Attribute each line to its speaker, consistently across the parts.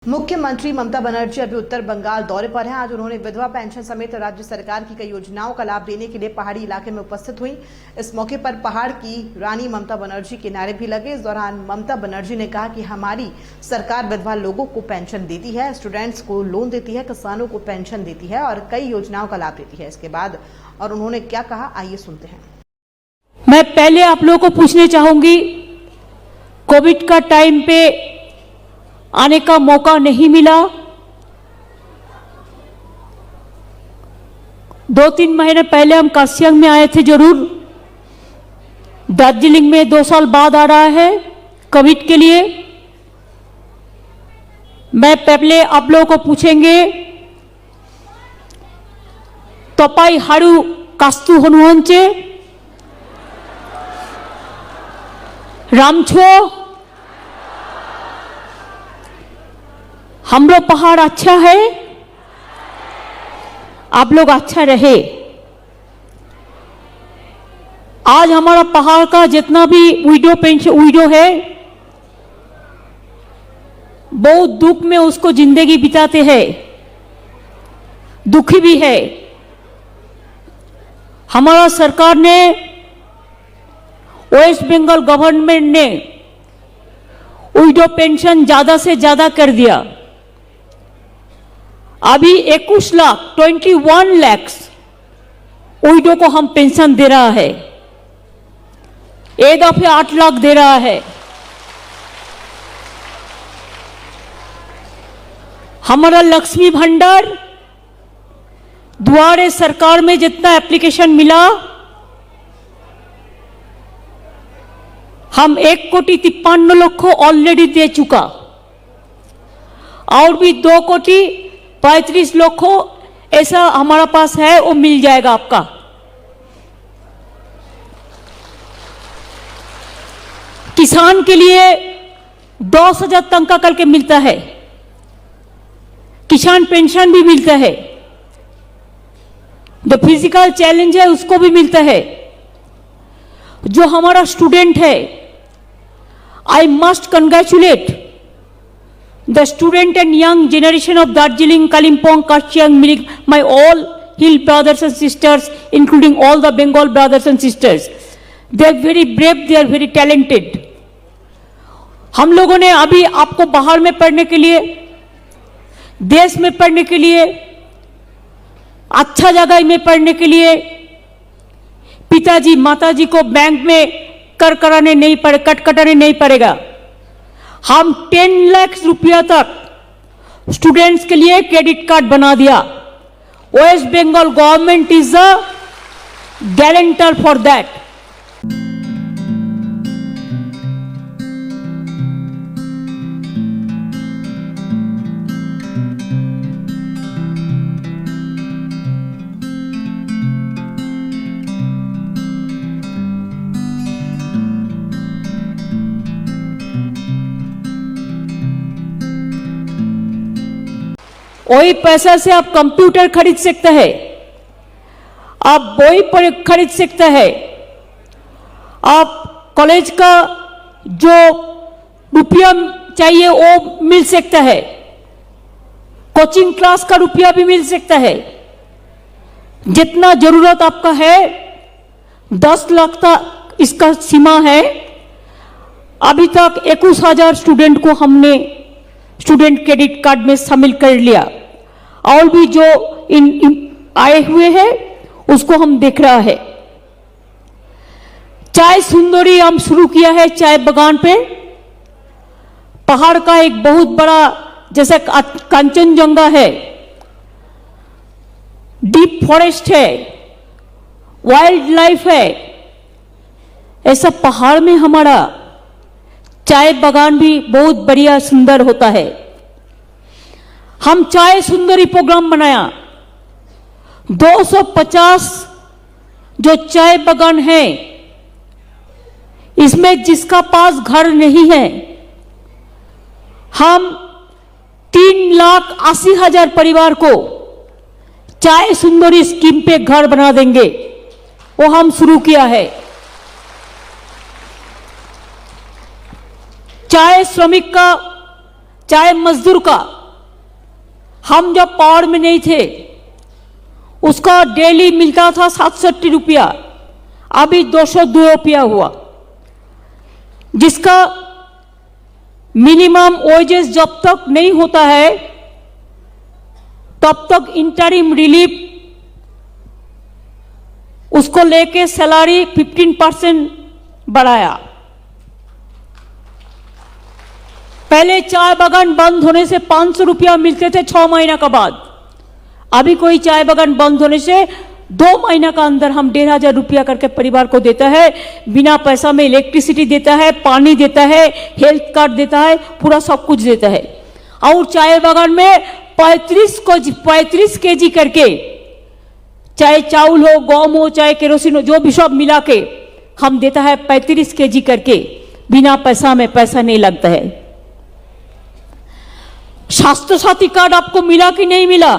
Speaker 1: मुख्यमंत्री ममता बनर्जी अभी उत्तर बंगाल दौरे पर हैं। आज उन्होंने विधवा पेंशन समेत राज्य सरकार की कई योजनाओं का लाभ देने के लिए पहाड़ी इलाके में उपस्थित हुई। इस मौके पर पहाड़ की रानी ममता बनर्जी के नारे भी लगे। इस दौरान ममता बनर्जी ने कहा कि हमारी सरकार विधवा लोगों को पेंशन देती है, स्टूडेंट्स को लोन देती है, किसानों को पेंशन देती है और कई योजनाओं का लाभ देती है। इसके बाद और उन्होंने क्या कहा, आइए सुनते हैं।
Speaker 2: मैं पहले आप लोगों को पूछना चाहूंगी, कोविड का टाइम पे आने का मौका नहीं मिला। 2-3 महीने पहले हम कासियांग में आए थे जरूर। दार्जिलिंग में 2 साल बाद आ रहा है कोविड के लिए। मैं पहले आप लोगों को पूछेंगे, तोपाई हारू कास्तु हनुवंचे रामछो हम लोग पहाड़ अच्छा है, आप लोग अच्छा रहे। आज हमारा पहाड़ का जितना भी विडो है, बहुत दुख में उसको जिंदगी बिताते हैं, दुखी भी है। हमारा सरकार ने, वेस्ट बंगाल गवर्नमेंट ने विडो पेंशन ज्यादा से ज्यादा कर दिया। अभी 21 लाख विडो को हम पेंशन दे रहा है। एक दफे 8 लाख दे रहा है। हमारा लक्ष्मी भंडार द्वारे सरकार में जितना एप्लीकेशन मिला, हम 1,53,00,000 को ऑलरेडी दे चुका और भी 2,35,00,000 को ऐसा हमारा पास है, वो मिल जाएगा आपका। किसान के लिए 10,000 तनख्वाह करके मिलता है, किसान पेंशन भी मिलता है। जो फिजिकल चैलेंज है उसको भी मिलता है। जो हमारा स्टूडेंट है, I must congratulate the student and young generation of Darjeeling, Kalimpong, Kachiang, Mirik, my all hill brothers and sisters, including all the Bengal brothers and sisters. They are very brave, they are very talented. हम लोगों ने अभी आपको बाहर में पढ़ने के लिए, देश में पढ़ने के लिए, अच्छा जगह में पढ़ने के लिए, पिताजी माताजी को बैंक में कट कटाने नहीं पड़ेगा। हम 10 लाख रुपया तक स्टूडेंट्स के लिए क्रेडिट कार्ड बना दिया। West Bengal government is a guarantor for that. वही पैसा से आप कंप्यूटर खरीद सकते हैं, आप वही पर खरीद सकते हैं, आप कॉलेज का जो रुपया चाहिए वो मिल सकता है, कोचिंग क्लास का रुपया भी मिल सकता है। जितना जरूरत आपका है, 10 लाख तक इसका सीमा है। अभी तक 21,000 स्टूडेंट को हमने स्टूडेंट क्रेडिट कार्ड में शामिल कर लिया और भी जो आए हुए हैं उसको हम देख रहा है। चाय सुंदरी हम शुरू किया है चाय बागान पे। पहाड़ का एक बहुत बड़ा, जैसे कंचनजंगा है, डीप फॉरेस्ट है, वाइल्ड लाइफ है, ऐसा पहाड़ में हमारा चाय बागान भी बहुत बढ़िया सुंदर होता है। हम चाय सुंदरी प्रोग्राम बनाया। 250 जो चाय बागान है, इसमें जिसका पास घर नहीं है, हम 3,80,000 परिवार को चाय सुंदरी स्कीम पे घर बना देंगे। वो हम शुरू किया है। चाय श्रमिक का चाहे मजदूर का, हम जब पावर में नहीं थे उसका डेली मिलता था 67 रुपया, अभी 202 रुपया हुआ, जिसका मिनिमम वेजेस जब तक नहीं होता है तब तक इंटरिम रिलीफ उसको लेके सैलरी 15% बढ़ाया। पहले चाय बागान बंद होने से 500 रुपया मिलते थे 6 महीना के बाद, अभी कोई चाय बागान बंद होने से 2 महीना का अंदर हम 1500 रुपया करके परिवार को देता है। बिना पैसा में इलेक्ट्रिसिटी देता है, पानी देता है, हेल्थ कार्ड देता है, पूरा सब कुछ देता है। और चाय बागान में 35 केजी करके, चाहे चावल हो, गम हो, चाहे केरोसिन हो, जो भी सब मिला के हम देता है 35 केजी करके, बिना पैसा में, पैसा नहीं लगता है। स्वास्थ्य साथी कार्ड आपको मिला कि नहीं मिला?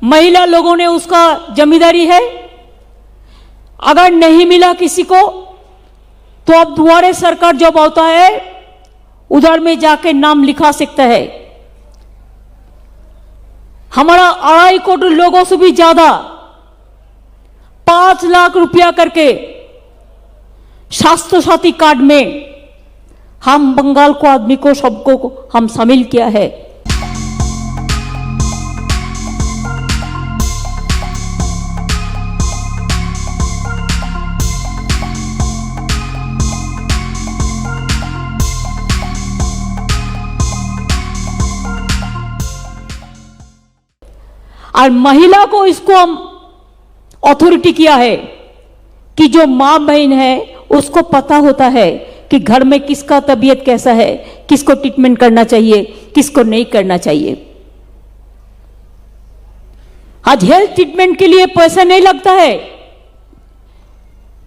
Speaker 2: महिला लोगों ने उसका जिम्मेदारी है। अगर नहीं मिला किसी को तो अब दोबारा सरकार जब आता है उधर में जाके नाम लिखा सकता है। हमारा 2.5 करोड़ लोगों से भी ज्यादा 5 लाख रुपया करके स्वास्थ्य साथी कार्ड में हम बंगाल को आदमी को सबको हम शामिल किया है। और महिला को इसको हम अथॉरिटी किया है कि जो मां बहन है उसको पता होता है कि घर में किसका तबीयत कैसा है, किसको ट्रीटमेंट करना चाहिए, किसको नहीं करना चाहिए। आज हेल्थ ट्रीटमेंट के लिए पैसा नहीं लगता है।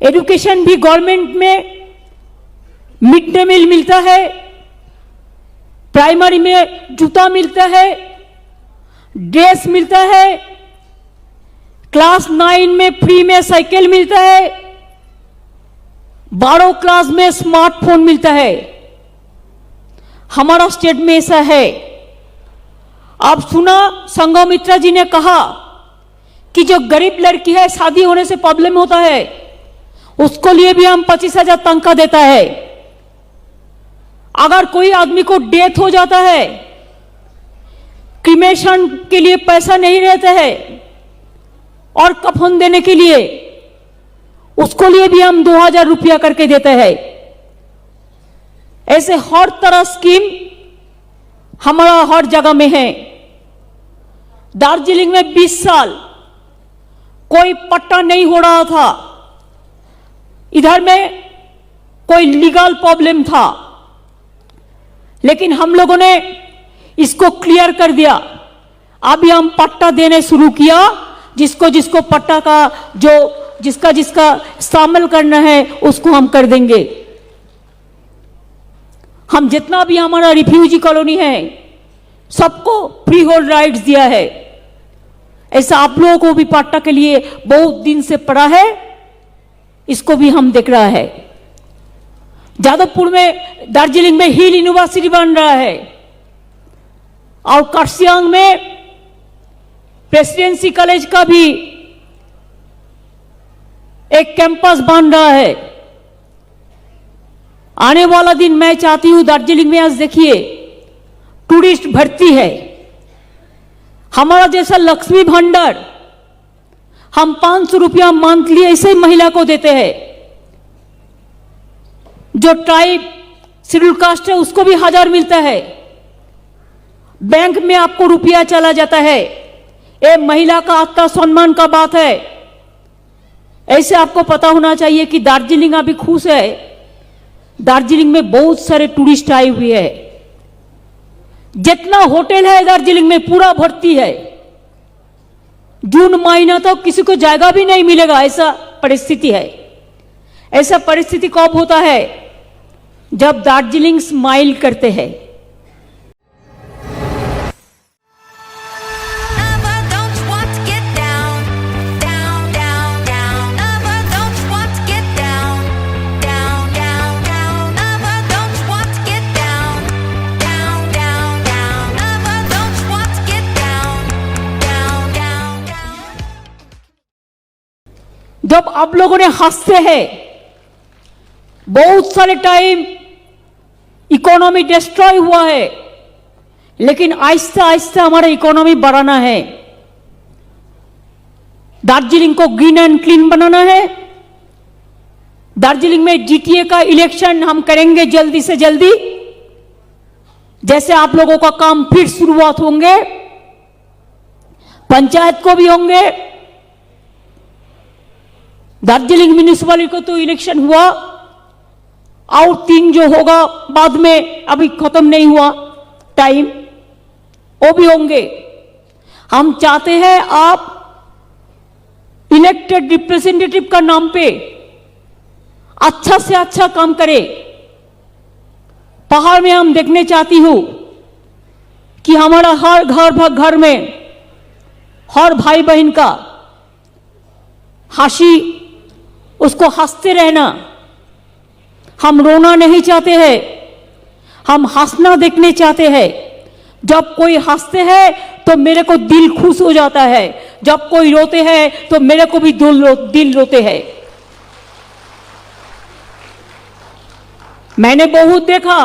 Speaker 2: एजुकेशन भी गवर्नमेंट में मिड डे मील मिलता है, प्राइमरी में जूता मिलता है, ड्रेस मिलता है, क्लास 9 में फ्री में साइकिल मिलता है, 12 क्लास में स्मार्टफोन मिलता है। हमारा स्टेट में ऐसा है। आप सुना संघमित्रा जी ने कहा कि जो गरीब लड़की है, शादी होने से प्रॉब्लम होता है, उसको लिए भी हम 25,000 तनख्वाह देता है। अगर कोई आदमी को डेथ हो जाता है, क्रिमेशन के लिए पैसा नहीं रहता है और कफन देने के लिए उसको लिए भी हम 2000 रुपया करके देते हैं। ऐसे हर तरह स्कीम हमारा हर जगह में है। दार्जिलिंग में 20 साल कोई पट्टा नहीं हो रहा था, इधर में कोई लीगल प्रॉब्लम था, लेकिन हम लोगों ने इसको क्लियर कर दिया। अभी हम पट्टा देने शुरू किया, जिसको जिसको पट्टा का जो जिसका जिसका शामिल करना है उसको हम कर देंगे। हम जितना भी हमारा रिफ्यूजी कॉलोनी है सबको फ्री होल्ड राइट्स दिया है। ऐसा आप लोगों को भी पट्टा के लिए बहुत दिन से पड़ा है, इसको भी हम देख रहा है। जादवपुर में, दार्जिलिंग में हिल यूनिवर्सिटी बन रहा है और कर्सियांग में प्रेसिडेंसी कॉलेज का भी एक कैंपस बन रहा है। आने वाला दिन मैं चाहती हूं दार्जिलिंग में, आज देखिए टूरिस्ट भर्ती है। हमारा जैसा लक्ष्मी भंडार हम 500 रुपया मंथली ऐसे महिला को देते हैं। जो ट्राइब शेड्यूल कास्ट है उसको भी 1000 मिलता है। बैंक में आपको रुपया चला जाता है। ये महिला का आत्मसम्मान का बात है। ऐसे आपको पता होना चाहिए कि दार्जिलिंग अभी खुश है। दार्जिलिंग में बहुत सारे टूरिस्ट आए हुए हैं। जितना होटल है दार्जिलिंग में पूरा भर्ती है। जून महीना तो किसी को जगह भी नहीं मिलेगा, ऐसा परिस्थिति है। ऐसा परिस्थिति कब होता है? जब दार्जिलिंग स्माइल करते हैं। जब आप लोगों ने हंसते हैं, बहुत सारे टाइम इकोनॉमी डिस्ट्रॉय हुआ है, लेकिन आहिस्ता आहिस्ता हमारा इकोनॉमी बढ़ाना है। दार्जिलिंग को ग्रीन एंड क्लीन बनाना है। दार्जिलिंग में जीटीए का इलेक्शन हम करेंगे जल्दी से जल्दी। जैसे आप लोगों का काम फिर शुरुआत होंगे, पंचायत को भी होंगे। दार्जिलिंग म्यूनिसिपैलिटी को तो इलेक्शन हुआ, और 3 जो होगा बाद में, अभी खत्म नहीं हुआ टाइम, वो भी होंगे। हम चाहते हैं आप इलेक्टेड रिप्रेजेंटेटिव का नाम पे अच्छा से अच्छा काम करें। पहाड़ में हम देखने चाहती हूं कि हमारा हर घर में हर भाई बहन का हंसी, उसको हंसते रहना। हम रोना नहीं चाहते हैं, हम हंसना देखने चाहते हैं। जब कोई हंसते हैं तो मेरे को दिल खुश हो जाता है, जब कोई रोते हैं तो मेरे को भी दिल रोते हैं। मैंने बहुत देखा,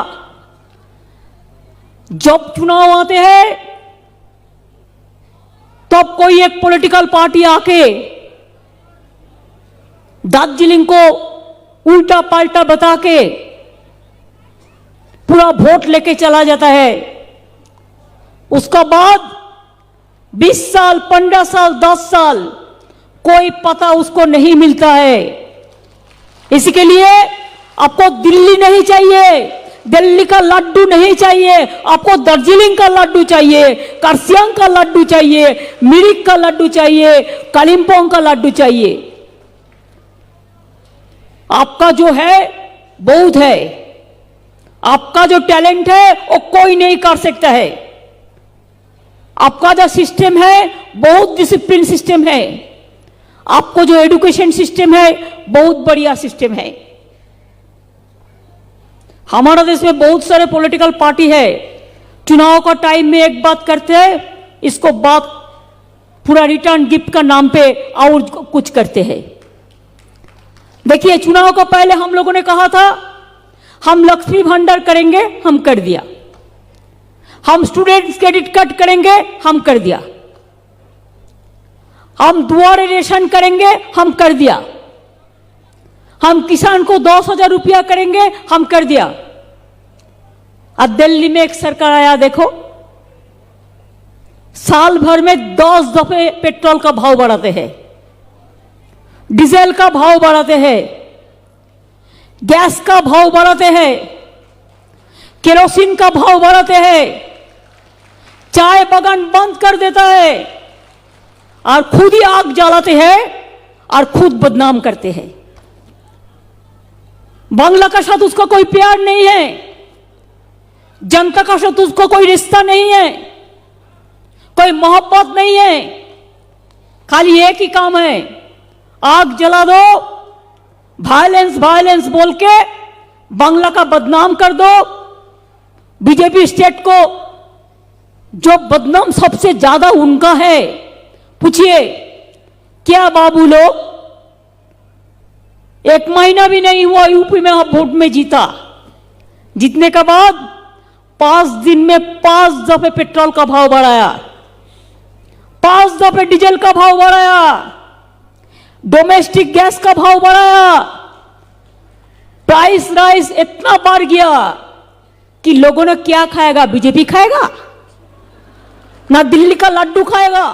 Speaker 2: जब चुनाव आते हैं तब कोई एक पॉलिटिकल पार्टी आके दार्जिलिंग को उल्टा पाल्टा बता के पूरा वोट लेके चला जाता है। उसका बाद 20 साल, 15 साल, 10 साल कोई पता उसको नहीं मिलता है। इसी के लिए आपको दिल्ली नहीं चाहिए, दिल्ली का लड्डू नहीं चाहिए, आपको दार्जिलिंग का लड्डू चाहिए, कर्सियंग का लड्डू चाहिए, मिरिक का लड्डू चाहिए, कालिम्पोंग का लड्डू चाहिए। आपका जो है बहुत है, आपका जो टैलेंट है वो कोई नहीं कर सकता है। आपका जो सिस्टम है बहुत डिसिप्लिन सिस्टम है, आपको जो एजुकेशन सिस्टम है बहुत बढ़िया सिस्टम है। हमारा देश में बहुत सारे पॉलिटिकल पार्टी है, चुनाव का टाइम में एक बात करते हैं, इसको बात पूरा रिटर्न गिफ्ट का नाम पे और कुछ करते हैं। देखिए, चुनाव का पहले हम लोगों ने कहा था हम लक्ष्मी भंडार करेंगे, हम कर दिया। हम स्टूडेंट्स क्रेडिट कार्ड करेंगे, हम कर दिया। हम दुआरे रेशन करेंगे, हम कर दिया। हम किसान को 10,000 रुपया करेंगे, हम कर दिया। अब दिल्ली में एक सरकार आया, देखो साल भर में 10 दफे पेट्रोल का भाव बढ़ाते हैं, डीजल का भाव बढ़ाते हैं, गैस का भाव बढ़ाते हैं, केरोसिन का भाव बढ़ाते हैं, चाय बागान बंद कर देता है और खुद ही आग जलाते हैं और खुद बदनाम करते हैं। बांग्ला का साथ उसका कोई प्यार नहीं है, जनता का साथ उसको कोई रिश्ता नहीं है, कोई मोहब्बत नहीं है। खाली एक ही काम है, आग जला दो, वायलेंस वायलेंस बोल के बांग्ला का बदनाम कर दो। बीजेपी स्टेट को जो बदनाम सबसे ज्यादा उनका है, पूछिए क्या बाबू लोग, 1 महीना भी नहीं हुआ यूपी में आप वोट में जीता। जीतने के बाद 5 दिन में 5 दफे पेट्रोल का भाव बढ़ाया, 5 दफे डीजल का भाव बढ़ाया, डोमेस्टिक गैस का भाव बढ़ाया। प्राइस राइस इतना बढ़ गया कि लोगों ने क्या खाएगा? बीजेपी खाएगा ना दिल्ली का लड्डू खाएगा।